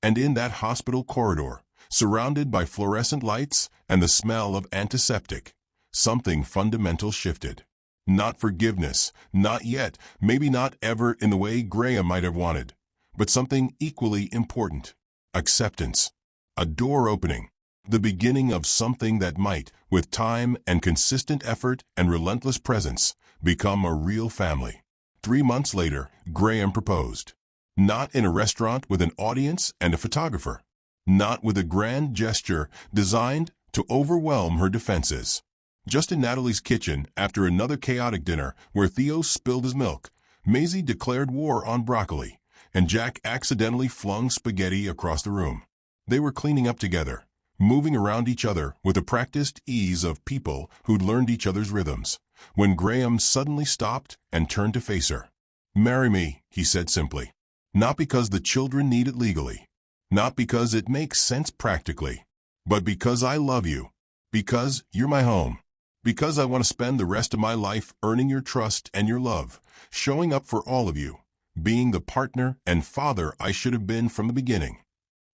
And in that hospital corridor, surrounded by fluorescent lights and the smell of antiseptic, something fundamental shifted. Not forgiveness, not yet, maybe not ever in the way Graham might have wanted, but something equally important: acceptance. A door opening. The beginning of something that might, with time and consistent effort and relentless presence, become a real family. 3 months later, Graham proposed. Not in a restaurant with an audience and a photographer. Not with a grand gesture designed to overwhelm her defenses. Just in Natalie's kitchen, after another chaotic dinner where Theo spilled his milk, Maisie declared war on broccoli, and Jack accidentally flung spaghetti across the room. They were cleaning up together, moving around each other with the practiced ease of people who'd learned each other's rhythms, when Graham suddenly stopped and turned to face her. "Marry me," he said simply. "Not because the children need it legally, not because it makes sense practically, but because I love you, because you're my home, because I want to spend the rest of my life earning your trust and your love, showing up for all of you, being the partner and father I should have been from the beginning."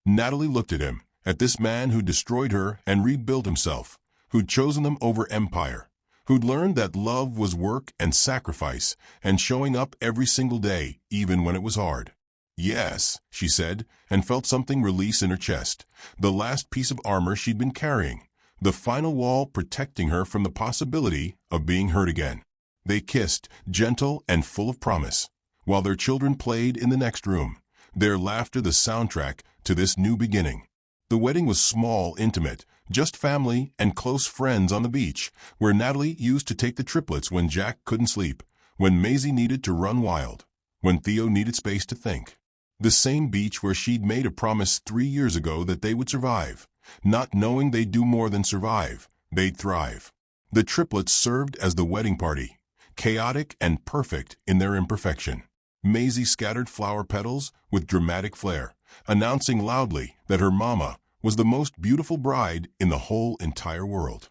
Natalie looked at him, at this man who destroyed her and rebuilt himself, who'd chosen them over empire, who'd learned that love was work and sacrifice and showing up every single day, even when it was hard. "Yes," she said, and felt something release in her chest, the last piece of armor she'd been carrying, the final wall protecting her from the possibility of being hurt again. They kissed, gentle and full of promise, while their children played in the next room, their laughter the soundtrack to this new beginning. The wedding was small, intimate, just family and close friends on the beach, where Natalie used to take the triplets when Jack couldn't sleep, when Maisie needed to run wild, when Theo needed space to think. The same beach where she'd made a promise 3 years ago that they would survive, not knowing they'd do more than survive, they'd thrive. The triplets served as the wedding party, chaotic and perfect in their imperfection. Maisie scattered flower petals with dramatic flair, announcing loudly that her mama was the most beautiful bride in the whole entire world.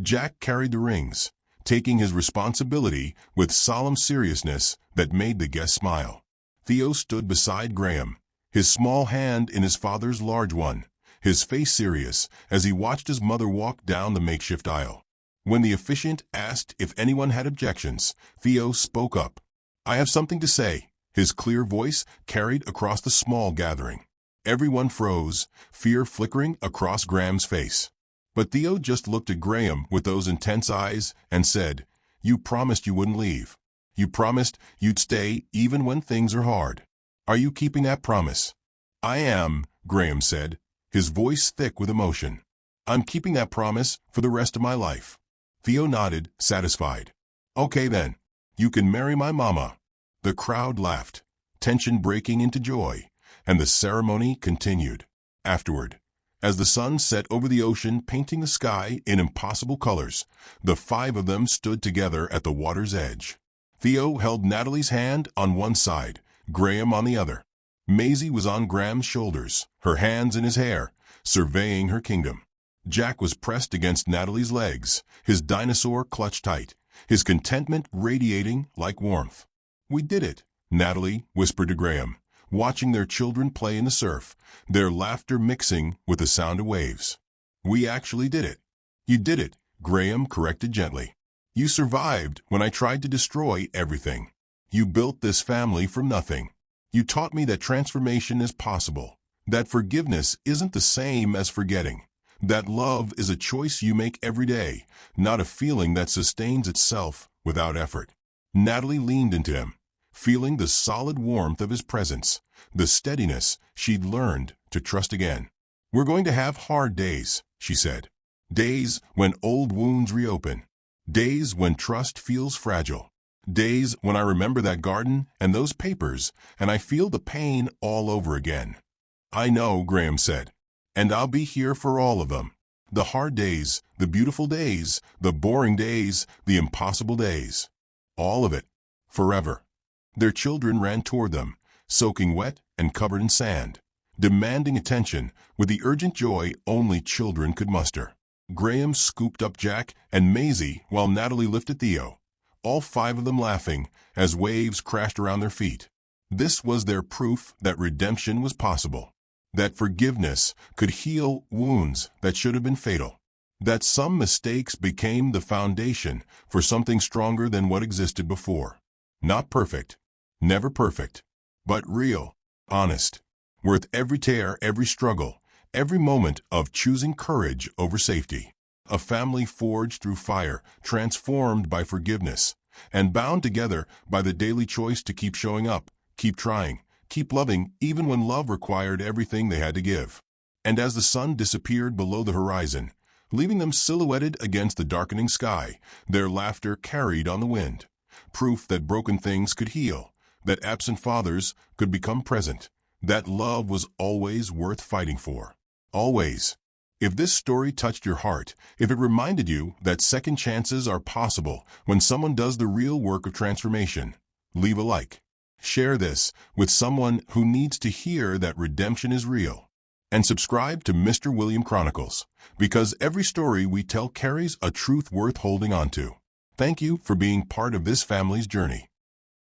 Jack carried the rings, taking his responsibility with solemn seriousness that made the guests smile. Theo stood beside Graham, his small hand in his father's large one, his face serious as he watched his mother walk down the makeshift aisle. When the officiant asked if anyone had objections, Theo spoke up. "I have something to say," his clear voice carried across the small gathering. Everyone froze, fear flickering across Graham's face. But Theo just looked at Graham with those intense eyes and said, "You promised you wouldn't leave. You promised you'd stay even when things are hard. Are you keeping that promise?" "I am," Graham said, his voice thick with emotion. "I'm keeping that promise for the rest of my life." Theo nodded, satisfied. "Okay then, you can marry my mama." The crowd laughed, tension breaking into joy, and the ceremony continued. Afterward, as the sun set over the ocean painting the sky in impossible colors, the 5 of them stood together at the water's edge. Theo held Natalie's hand on one side, Graham on the other. Maisie was on Graham's shoulders, her hands in his hair, surveying her kingdom. Jack was pressed against Natalie's legs, his dinosaur clutched tight, his contentment radiating like warmth. "We did it," Natalie whispered to Graham, watching their children play in the surf, their laughter mixing with the sound of waves. "We actually did it." "You did it," Graham corrected gently. "You survived when I tried to destroy everything. You built this family from nothing. You taught me that transformation is possible, That forgiveness isn't the same as forgetting. That love is a choice you make every day, not a feeling that sustains itself without effort. Natalie leaned into him, feeling the solid warmth of his presence, the steadiness she'd learned to trust again. "We're going to have hard days," she said. "Days when old wounds reopen. Days when trust feels fragile. Days when I remember that garden and those papers, and I feel the pain all over again." "I know," Graham said, "and I'll be here for all of them. The hard days, the beautiful days, the boring days, the impossible days. All of it. Forever." Their children ran toward them, soaking wet and covered in sand, demanding attention with the urgent joy only children could muster. Graham scooped up Jack and Maisie while Natalie lifted Theo, all five of them laughing as waves crashed around their feet. This was their proof that redemption was possible, that forgiveness could heal wounds that should have been fatal, that some mistakes became the foundation for something stronger than what existed before. Not perfect, never perfect, but real, honest, worth every tear, every struggle, every moment of choosing courage over safety. A family forged through fire, transformed by forgiveness, and bound together by the daily choice to keep showing up, keep trying, keep loving, even when love required everything they had to give. And as the sun disappeared below the horizon, leaving them silhouetted against the darkening sky, their laughter carried on the wind, proof that broken things could heal, that absent fathers could become present, that love was always worth fighting for. Always. If this story touched your heart, if it reminded you that second chances are possible when someone does the real work of transformation, leave a like. Share this with someone who needs to hear that redemption is real. And subscribe to Mr. William Chronicles, because every story we tell carries a truth worth holding on to. Thank you for being part of this family's journey.